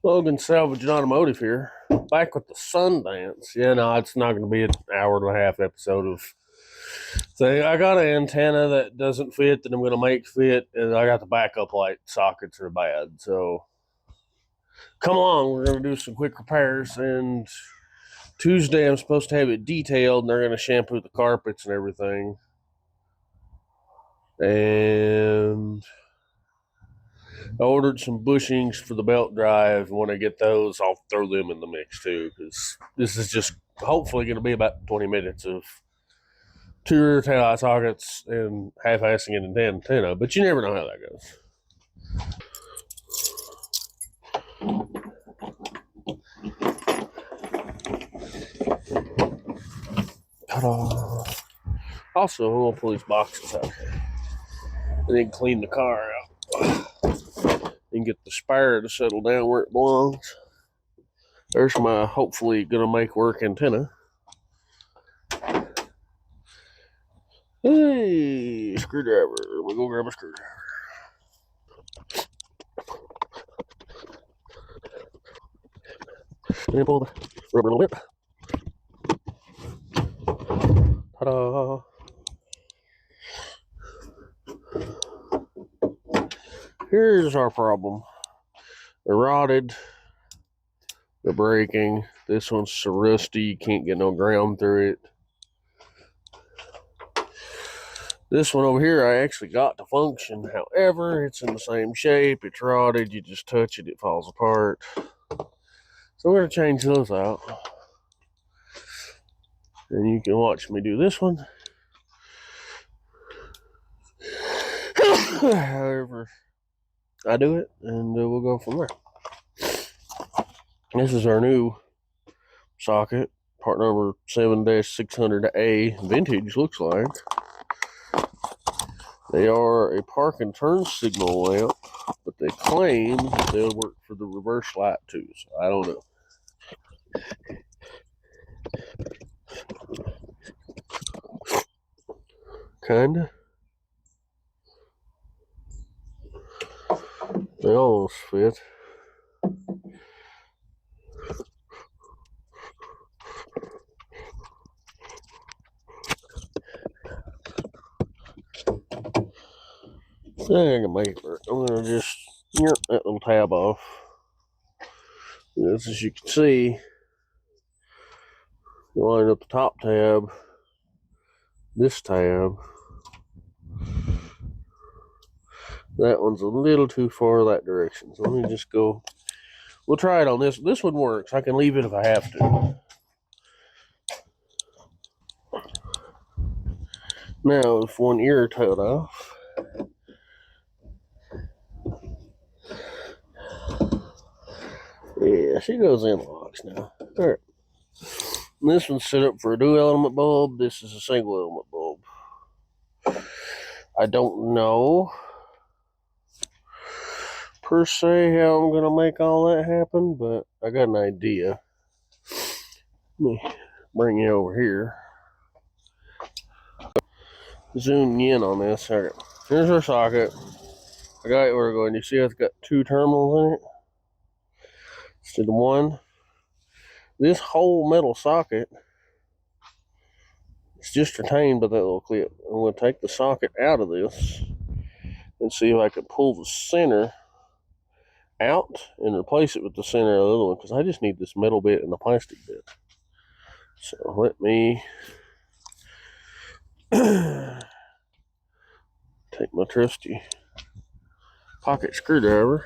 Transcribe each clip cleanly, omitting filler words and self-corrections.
Logan Salvage and Automotive here. Back with the Sundance. Yeah, no, it's not going to be an hour and a half episode of thing. I got an antenna that doesn't fit that I'm going to make fit, and I got the backup light sockets are bad. So come on, we're going to do some quick repairs. And Tuesday, I'm supposed to have it detailed, and they're going to shampoo the carpets and everything. And I ordered some bushings for the belt drive. When I get those, I'll throw them in the mix too, because this is just hopefully going to be about 20 minutes of two rear tail eye sockets and half-assing it in antenna, but you never know how that goes. Ta-da. Also, I'm going to pull these boxes out and then clean the car out and get the spire to settle down where it belongs. There's my hopefully going to make work antenna. Hey, screwdriver. We'll go grab a screwdriver. And pull the rubber lip. Ta-da. Here's our problem. They're rotted. They're breaking. This one's so rusty, you can't get no ground through it. This one over here, I actually got to function. However, it's in the same shape. It's rotted. You just touch it, it falls apart. So I'm going to change those out. And you can watch me do this one. However, I do it, and we'll go from there. This is our new socket, part number 7-600A. Vintage, looks like. They are a park and turn signal lamp, but they claim they'll work for the reverse light too, so I don't know. Kinda. They almost fit. I think I can make it work. I'm going to just snip that little tab off. As you can see, you line up the top tab, this tab. That one's a little too far that direction. So let me just go. We'll try it on this. This one works. I can leave it if I have to. Now, if one ear cut off, yeah, she goes in locks now. All right. And this one's set up for a dual element bulb. This is a single element bulb. I don't know per se how I'm going to make all that happen, but I got an idea. Let me bring you over here. Zoom in on this. All right. Here's our socket. I got it where we're going. You see it's got two terminals in it instead of one. This whole metal socket is just retained by that little clip. I'm going to take the socket out of this and see if I can pull the center out and replace it with the center of the other one, because I just need this metal bit and the plastic bit. So let me take my trusty pocket screwdriver.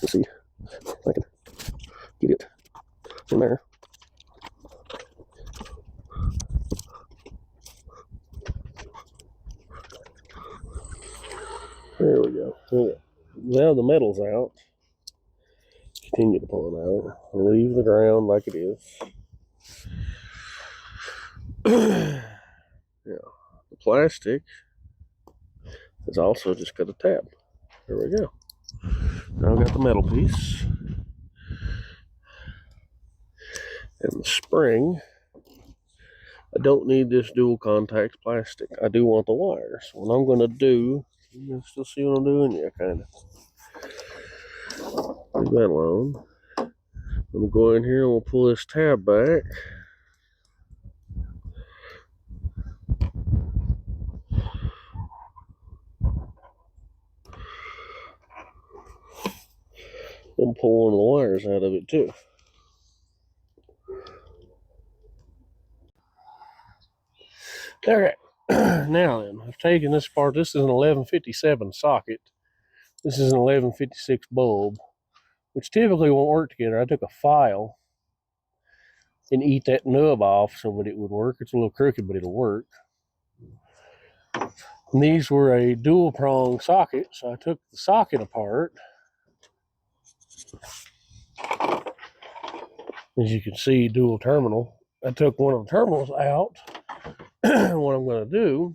Let's see if I can get it in there. There we go. Now the metal's out. Continue to pull it out. Leave the ground like it is. Yeah, the plastic is also just got a tab. There we go. Now I've got the metal piece and the spring. I don't need this dual contact plastic. I do want the wires. What I'm going to do You can still see what I'm doing? Yeah, kind of. Leave that alone. I'm going to go in here and we'll pull this tab back. I'm pulling the wires out of it too. Okay, now then, I've taken this apart. This is an 1157 socket. This is an 1156 bulb, which typically won't work together. I took a file and eat that nub off so that it would work. It's a little crooked, but it'll work. And these were a dual prong socket, so I took the socket apart. As you can see, dual terminal. I took one of the terminals out. What I'm going to do,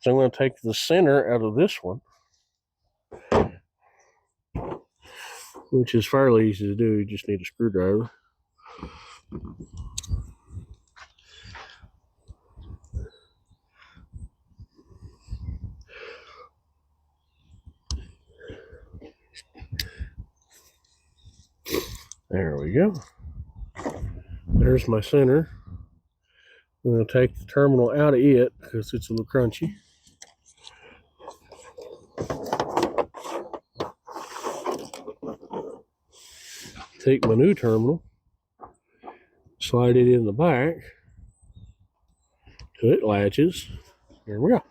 so I'm going to take the center out of this one, which is fairly easy to do. You just need a screwdriver. There we go. There's my center. I'm going to take the terminal out of it because it's a little crunchy. Take my new terminal, slide it in the back till it latches. Here we go.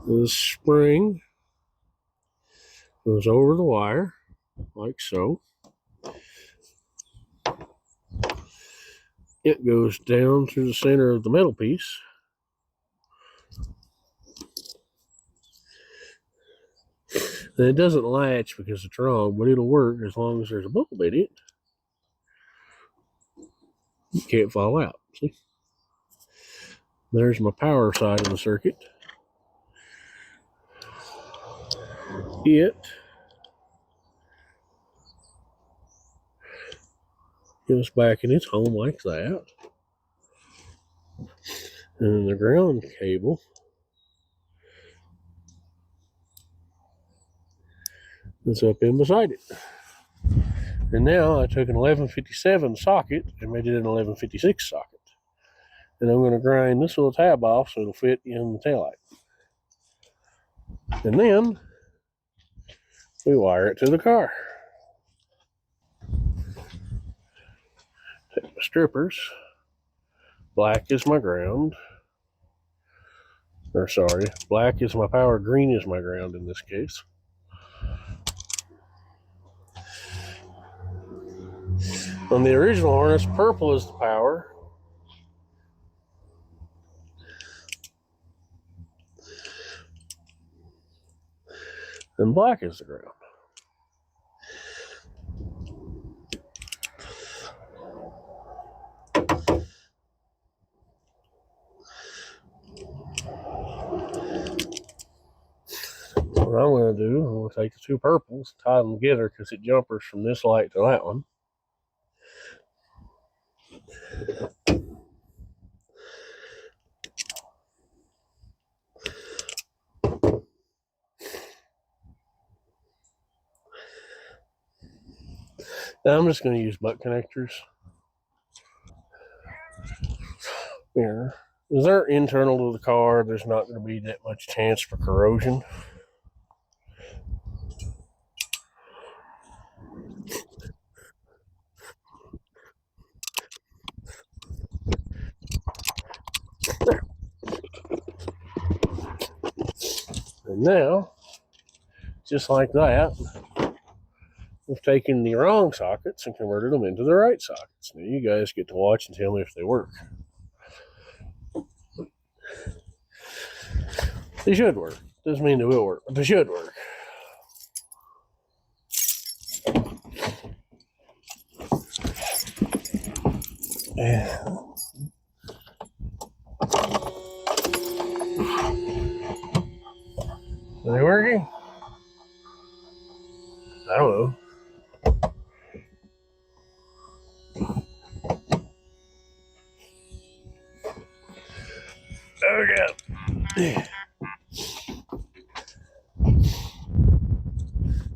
The spring goes over the wire, like so. It goes down through the center of the metal piece. And it doesn't latch because it's wrong, but it'll work as long as there's a bulb in it. You can't fall out. See? There's my power side of the circuit. It goes back in its home like that. And the ground cable is up in beside it. And now I took an 1157 socket and made it an 1156 socket. And I'm going to grind this little tab off so it'll fit in the taillight. And then we wire it to the car. Take my strippers. Black is my ground. Or sorry, black is my power, green is my ground in this case. On the original harness, purple is the power. And black is the ground. What I'm going to do, I'm going to take the two purples, tie them together because it jumpers from this light to that one. Now I'm just going to use butt connectors. Here. As they're internal to the car, there's not going to be that much chance for corrosion. And now, just like that, we've taken the wrong sockets and converted them into the right sockets. Now you guys get to watch and tell me if they work. They should work. Doesn't mean they will work, but they should work. Yeah. Are they working? I don't know. Okay.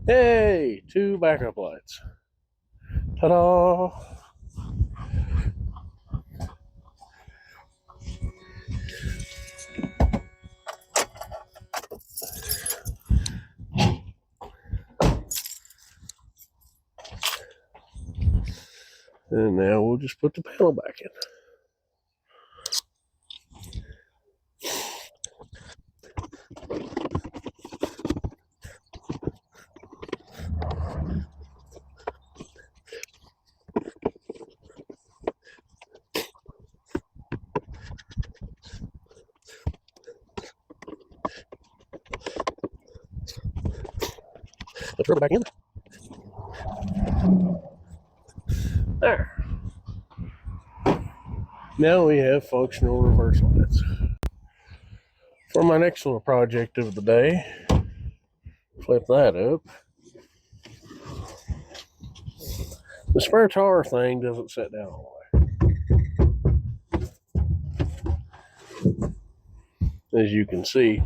Hey, 2 backup lights. Ta-da! And now we'll just put the panel back in. Let's rub it back in. There. Now we have functional reverse lights. For my next little project of the day, flip that up. The spare tire thing doesn't set down all the way. As you can see,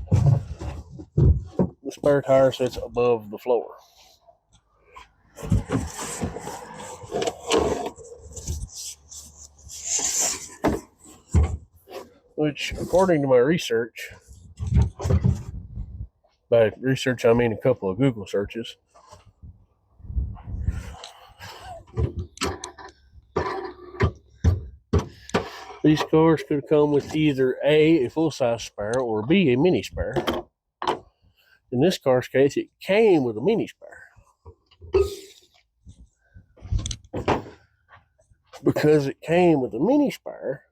the spare tire sits above the floor. Which, according to my research, by research I mean a couple of Google searches, these cars could come with either A full-size spare, or B, a mini spare. In this car's case, it came with a mini spare. Because it came with a mini spare,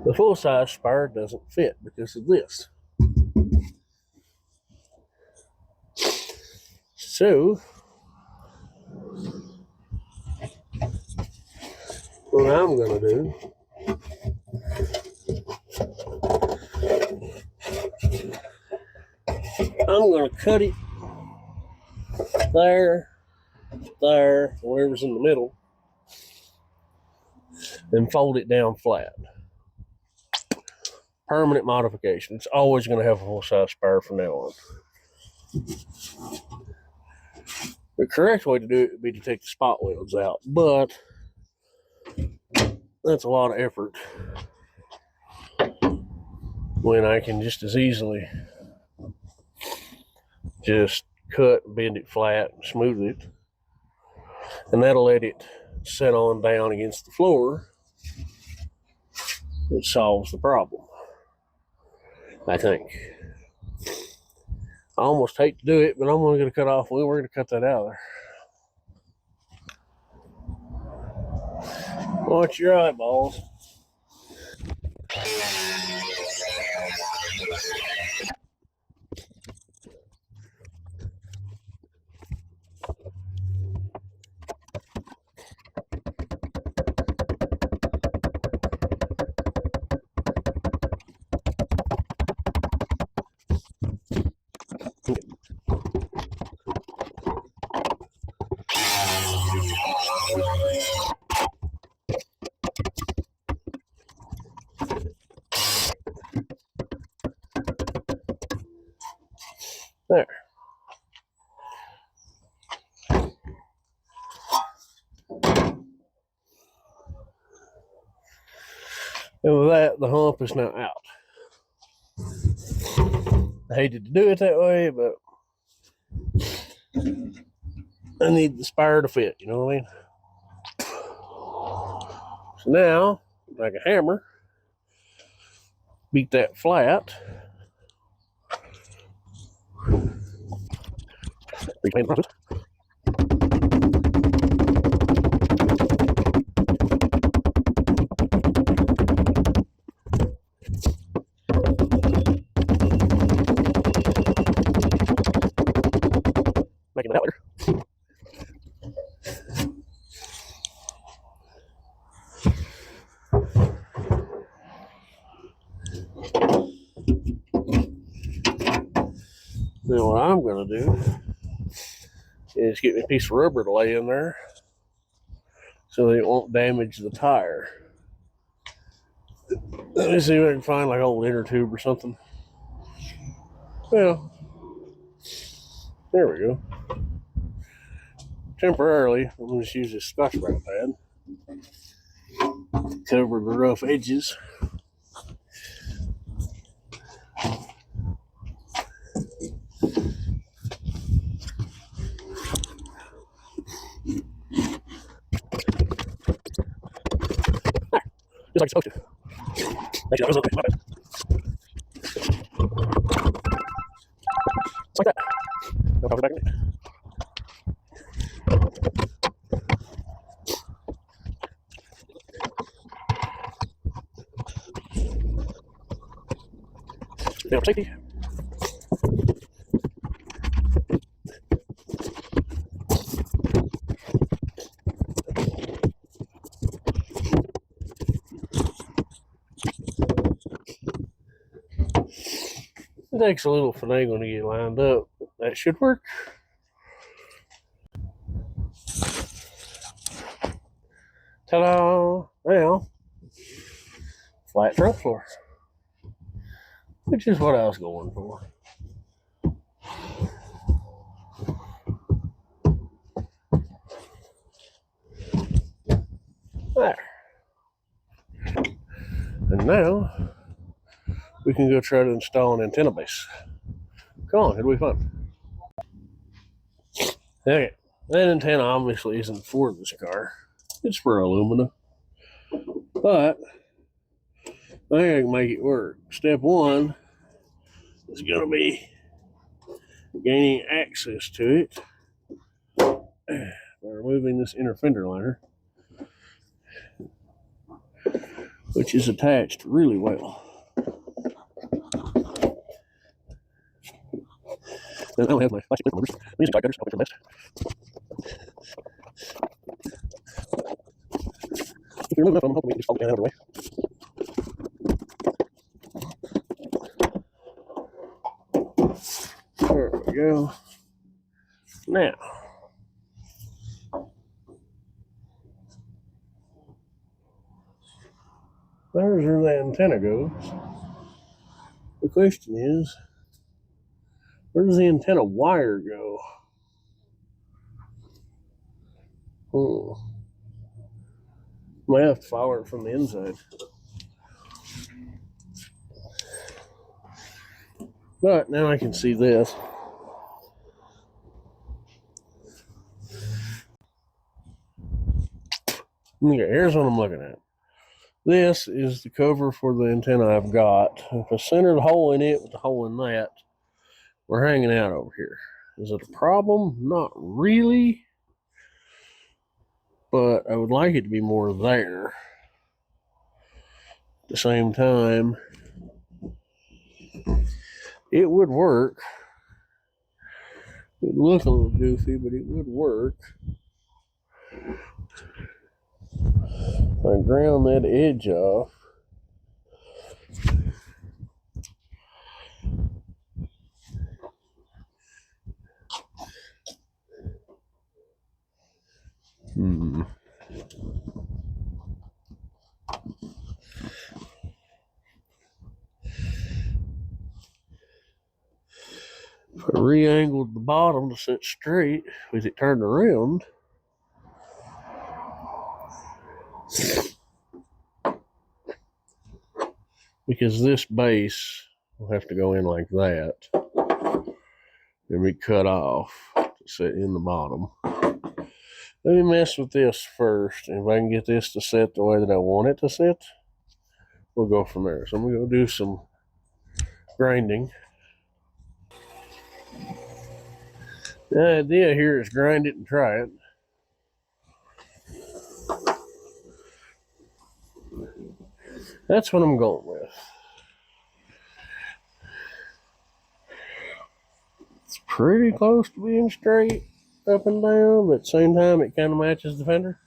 the full-size spare doesn't fit because of this. So, what I'm going to do, I'm going to cut it there, wherever's in the middle, and fold it down flat. Permanent modification. It's always going to have a full-size spare from now on. The correct way to do it would be to take the spot welds out, but that's a lot of effort when I can just as easily just cut, bend it flat, and smooth it, and that'll let it set on down against the floor. It solves the problem, I think. I almost hate to do it, but I'm only going to cut off. We're going to cut that out of there. Watch your eyeballs. There. And with that, the hump is now out. I hated to do it that way, but I need the spire to fit, you know what I mean? So now, like a hammer, beat that flat. Reclaim the process. Making that later. Now what I'm going to do is get me a piece of rubber to lay in there so that it won't damage the tire. Let me see if I can find like an old inner tube or something. Well, there we go. Temporarily, I'm going to just use this Scotch-Brite pad to cover the rough edges. Just like it's supposed to. Actually, that was okay. My bad. Just like that. Now pop it back in. Now for safety. It takes a little finagling to get lined up. That should work. Ta-da! Now, flat front floor, which is what I was going for. There. And now, we can go try to install an antenna base. Come on, it'll be fun. Okay, that antenna obviously isn't for this car. It's for aluminum. But I think I can make it work. Step one is going to be gaining access to it by removing this inner fender liner, which is attached really well. And I don't have my plastic lip I'm using tie cutters. I'll put your best. If you remove enough of them, hopefully we can just fold it down out of the way. There we go. Now, there's where the antenna goes. The question is, where does the antenna wire go? Might have to fire it from the inside. But now I can see this. Okay, here's what I'm looking at. This is the cover for the antenna I've got. If I center the hole in it with the hole in that, we're hanging out over here. Is it a problem? Not really. But I would like it to be more there. At the same time, it would work. It would look a little goofy, but it would work. I ground that edge off. If I re-angled the bottom to sit straight with it turned around, because this base will have to go in like that and be cut off to sit in the bottom. Let me mess with this first, and if I can get this to sit the way that I want it to sit, we'll go from there. So I'm going to go do some grinding. The idea here is grind it and try it. That's what I'm going with. It's pretty close to being straight up and down, but at the same time it kind of matches the fender.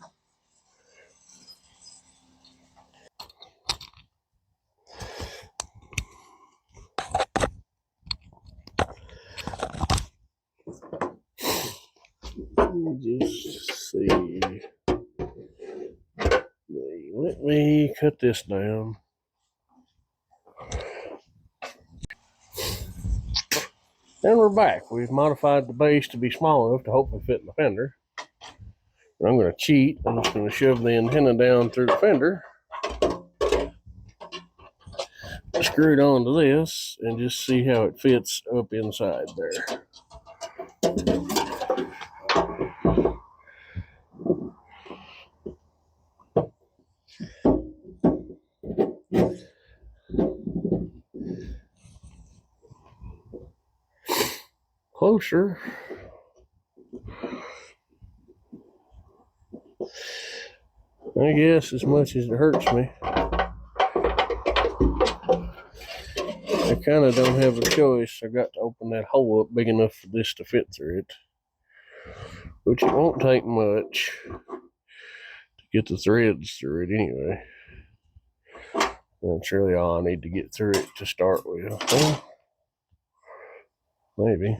Just see. Let me cut this down. And we're back. We've modified the base to be small enough to hopefully fit in the fender. And I'm going to cheat. I'm just going to shove the antenna down through the fender, screw it onto this, and just see how it fits up inside there. Closer. I guess as much as it hurts me, I kind of don't have a choice. I got to open that hole up big enough for this to fit through it, which it won't take much to get the threads through it anyway. That's really all I need to get through it to start with. Well, maybe.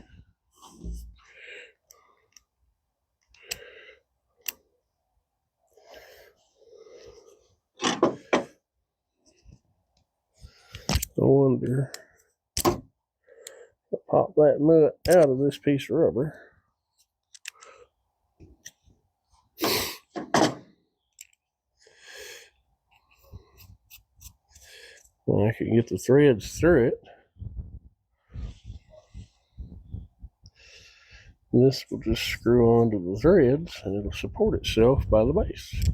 I wonder. I'll pop that nut out of this piece of rubber. And I can get the threads through it. And this will just screw onto the threads and it'll support itself by the base.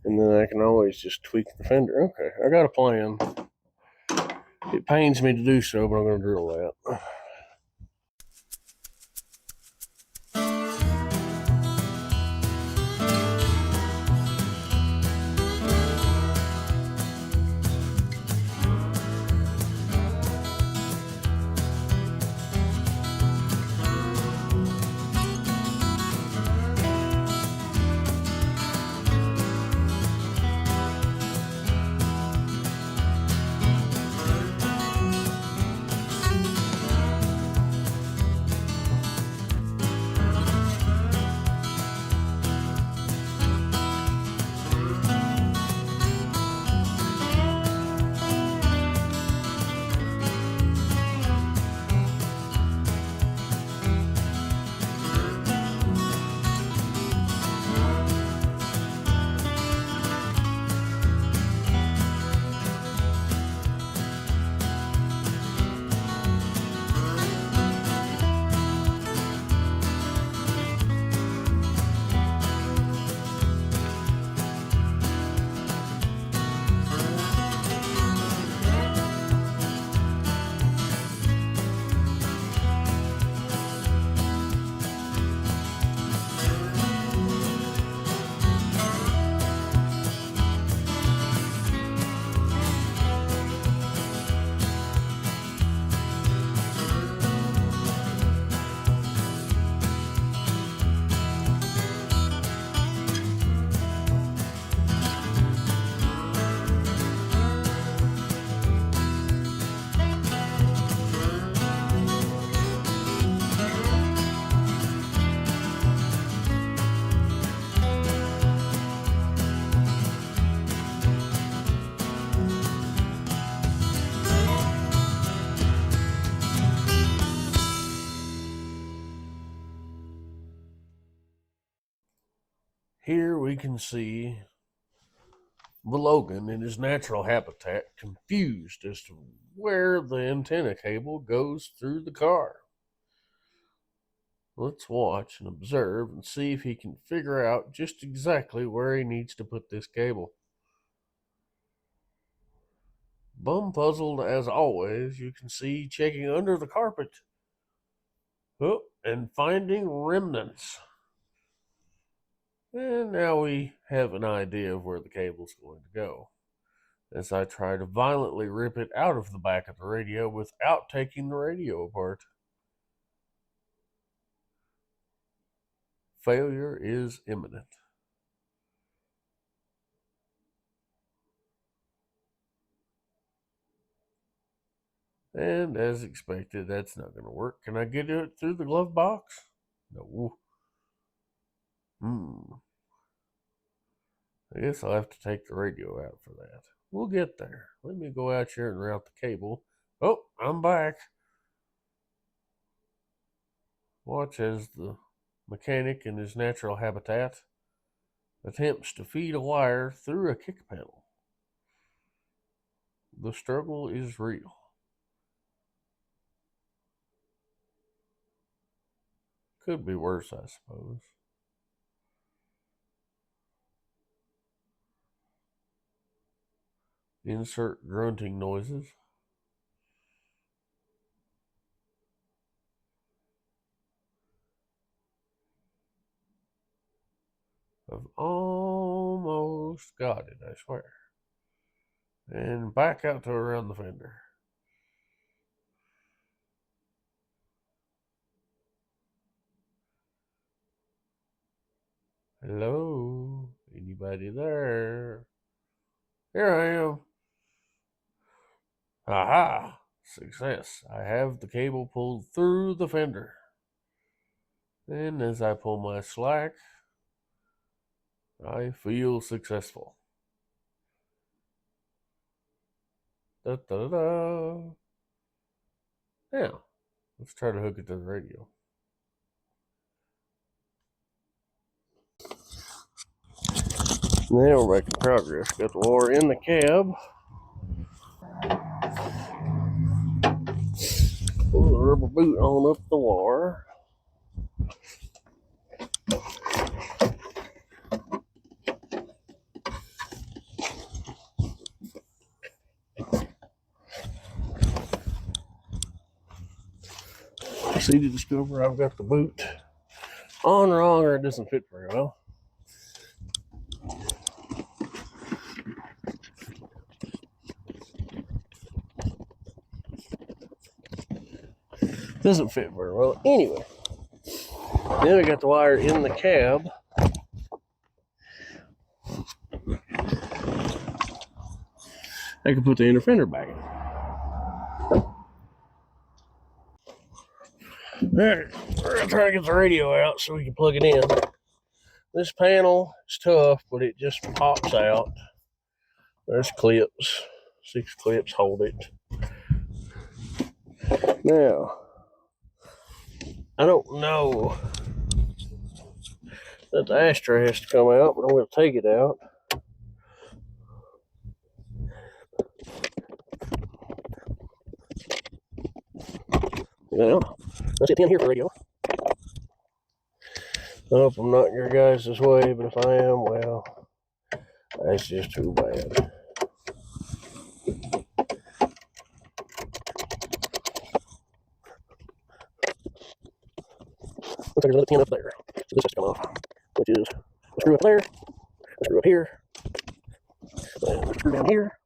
And then I can always just tweak the fender. Okay, I got a plan. It pains me to do so, but I'm going to drill that. Here we can see the Logan in his natural habitat, confused as to where the antenna cable goes through the car. Let's watch and observe and see if he can figure out just exactly where he needs to put this cable. Bum puzzled as always, you can see checking under the carpet. Oh, and finding remnants. And now we have an idea of where the cable's going to go, as I try to violently rip it out of the back of the radio without taking the radio apart. Failure is imminent. And as expected, that's not going to work. Can I get it through the glove box? No. I guess I'll have to take the radio out for that. We'll get there. Let me go out here and route the cable. Oh, I'm back. Watch as the mechanic in his natural habitat attempts to feed a wire through a kick panel. The struggle is real. Could be worse, I suppose. Insert grunting noises. I've almost got it, I swear. And back out to around the fender. Hello? Anybody there? Here I am. Aha! Success. I have the cable pulled through the fender. And as I pull my slack, I feel successful. Da da da. Now, let's try to hook it to the radio. Now we're making progress. Got the wire in the cab. Pull the rubber boot on up the wire. See to discover I've got the boot on wrong or it doesn't fit very well. Doesn't fit very well. Anyway, then we got the wire in the cab. I can put the inner fender back in. Alright, we're gonna try to get the radio out so we can plug it in. This panel is tough, but it just pops out. There's clips. 6 clips hold it. Now, I don't know that the ashtray has to come out, but I'm going to take it out. Well, let's get the pin here for radio. I hope I'm not your guys' way, but if I am, well, that's just too bad. Looks like there's another pin up there. So this has to come off, which is a screw up there, a screw up here, and a screw down here.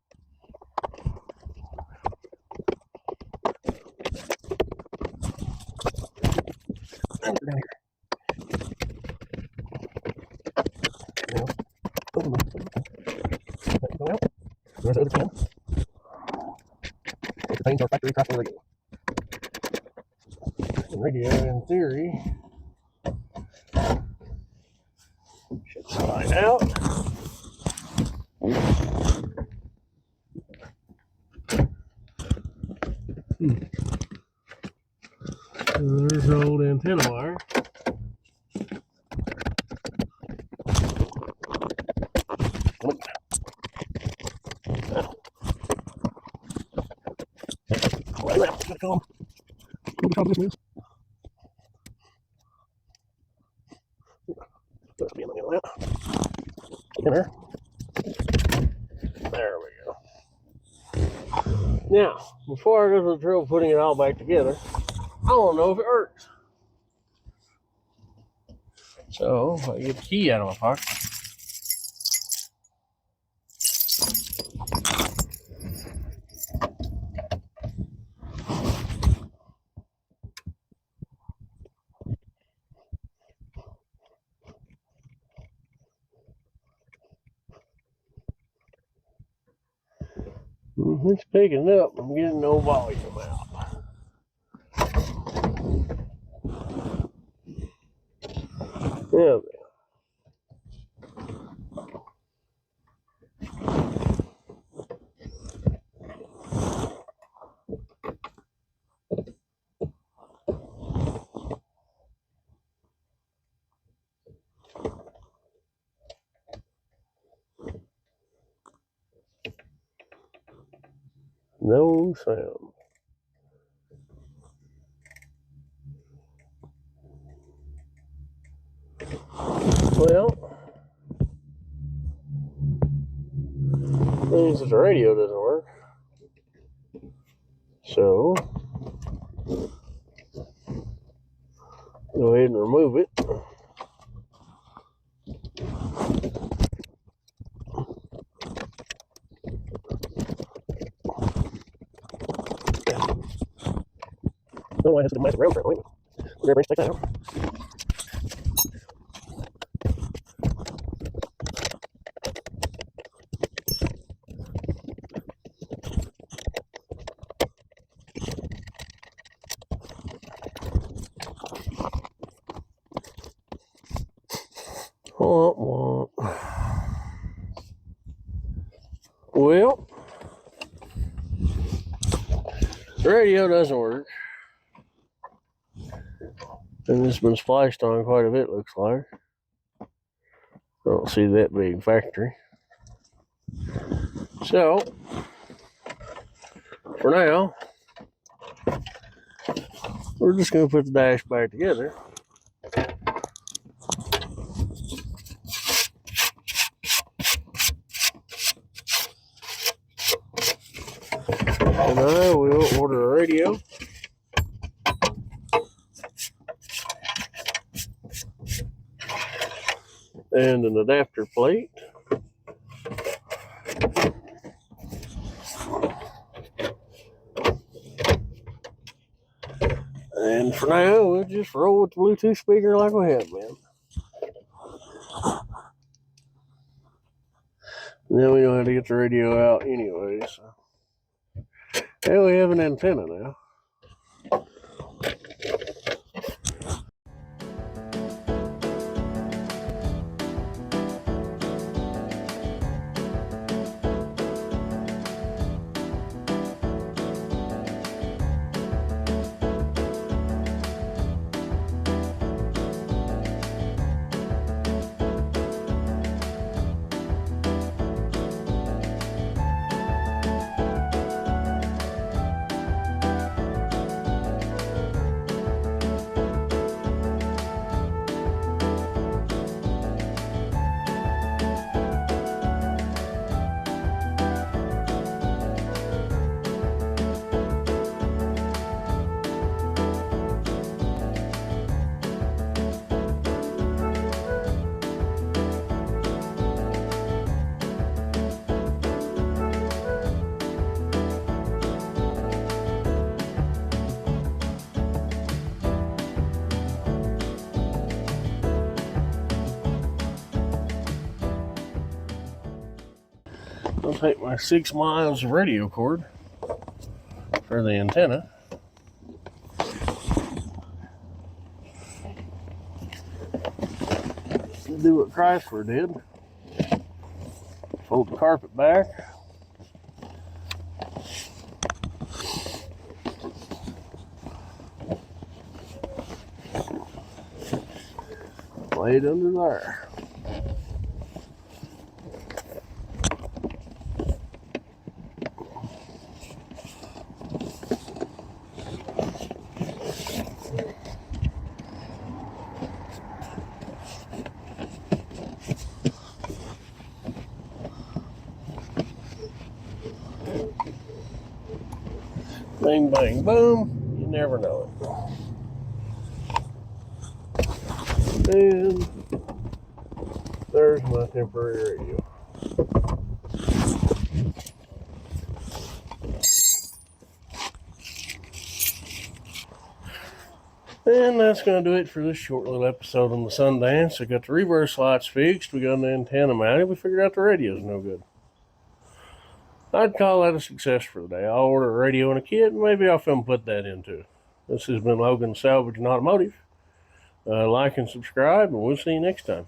And a screw down here. Now, open that can go out. There's the other pin. Which contains our factory craftsman radio. The radio, in theory, should slide out. There's the old antenna wire. Come. Look how this is. There's the end of that. In there. There we go. Now, before I go to the drill putting it all back together, I want to know if it works. So, I get the key out of my pocket. It's picking up. I'm getting no volume out. Yeah. No sound. Well, means that the radio doesn't work. So, go ahead and remove it. No, I have to massive round front. Wait, grab take that out. Well, the radio doesn't work. And it's been spliced on quite a bit, looks like. I don't see that big factory. So, for now, we're just going to put the dash back together. And I will order a radio. And an adapter plate. And for now, we'll just roll with the Bluetooth speaker like we have been. And then we know how to get the radio out anyway, so. And we have an antenna now. I'll take my 6 miles of radio cord for the antenna. Do what Chrysler did. Fold the carpet back. Lay it under there. Bang, bang, boom. You never know it. And there's my temporary radio. And that's going to do it for this short little episode on the Sundance. We got the reverse lights fixed. We got an antenna mounted. We figured out the radio's no good. I'd call that a success for the day. I'll order a radio and a kit, and maybe I'll film put that into. This has been Logan Salvage and Automotive. Like and subscribe, and we'll see you next time.